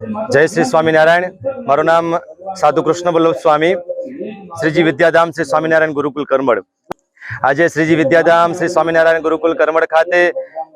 જય શ્રી સ્વામિનારાયણ. મારું નામ સાધુ કૃષ્ણ વલ્લભ સ્વામી, શ્રીજી વિદ્યાધામ શ્રી સ્વામિનારાયણ ગુરુકુલ કરમડ. આજે શ્રીજી વિદ્યાધામ શ્રી સ્વામિનારાયણ ગુરુકુલ કરમડ ખાતે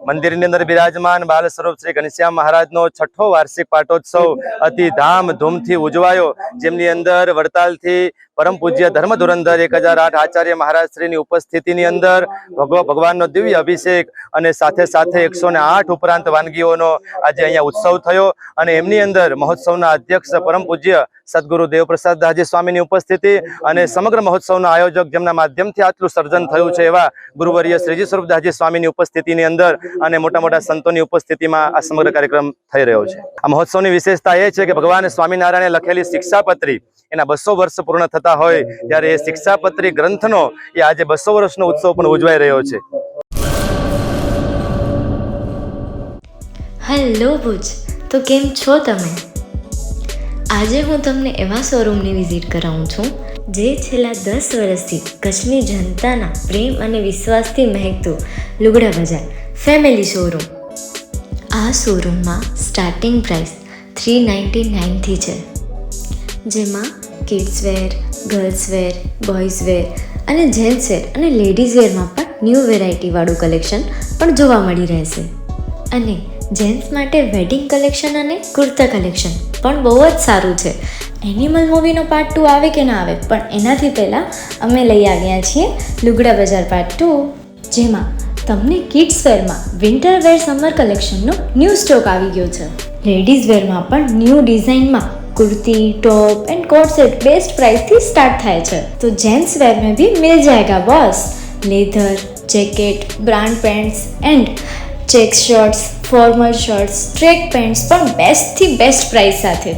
મંદિરની અંદર બિરાજમાન બાલ સ્વરૂપ શ્રી ઘનશ્યામ મહારાજનો 6ઠ્ઠો વાર્ષિક પાટોત્સવ અતિ ધામધૂમથી ઉજવાયો, જેમની અંદર વડતાલથી પરમ પૂજ્ય ધર્મ ધુરંધર 1008 આચાર્ય મહારાજ શ્રીની ઉપસ્થિતિની અંદર ભગવાનનો દિવ્ય અભિષેક અને સાથે સાથે 108 ઉપરાંત વાનગીઓનો આજે અહીંયા ઉત્સવ થયો. અને એમની અંદર મહોત્સવના અધ્યક્ષ પરમ પૂજ્ય સદગુરુ દેવપ્રસાદ દાસજી સ્વામીની ઉપસ્થિતિ અને સમગ્ર મહોત્સવના આયોજક જેમના માધ્યમથી આટલું સર્જન થયું છે એવા ગુરુવર્ય શ્રીજી સ્વરૂપદાસજી સ્વામીની ઉપસ્થિતિની અંદર અને મોટા મોટા સંતોની ઉપસ્થિતિમાં આ સમગ્ર કાર્યક્રમ થઈ રહ્યો છે. આ મહોત્સવની વિશેષતા એ છે કે ભગવાન સ્વામિનારાયણે લખેલી શિક્ષાપત્રી એના 200 વર્ષ પૂર્ણ થતા હોય ત્યારે એ શિક્ષાપત્રી ગ્રંથનો એ આજે 200 વર્ષનો ઉત્સવ પણ ઉજવાઈ રહ્યો છે. હેલો ભુજ, તો કેમ છો તમે? આજે હું તમને એવા શોરૂમની વિઝિટ કરાવું છું જે છેલ્લા 10 વર્ષથી કચ્છની જનતાના પ્રેમ અને વિશ્વાસથી મહેકતું લુગડા બજાર ફેમિલી શોરૂમ. આ શોરૂમમાં સ્ટાર્ટિંગ પ્રાઇસ 399થી છે, જેમાં kids wear, girls wear, boys wear અને જેન્ટ્સ વેર અને લેડીઝ વેરમાં પણ ન્યૂ વેરાયટીવાળું કલેક્શન પણ જોવા મળી રહેશે. અને જેન્ટ્સ માટે વેડિંગ કલેક્શન અને કુર્તા કલેક્શન પણ બહુ જ સારું છે. એનિમલ મૂવીનો પાર્ટ 2 આવે કે ના આવે, પણ એનાથી પહેલાં અમે લઈ આવ્યા છીએ લુગડા બજાર પાર્ટ 2, જેમાં તમને કિડ્સ વેરમાં વિન્ટર વેર સમર કલેક્શનનો ન્યૂ સ્ટોક આવી ગયો છે. લેડીઝ વેરમાં પણ ન્યૂ ડિઝાઇનમાં kurti, top and coat set best price थी स्टार्ट थाय छे. तो जेंट्स वेर में भी मिल जाएगा boss. Leather, jacket, brand pants and check shirts, formal shirts, track pants पण बेस्ट थी बेस्ट प्राइस साथे.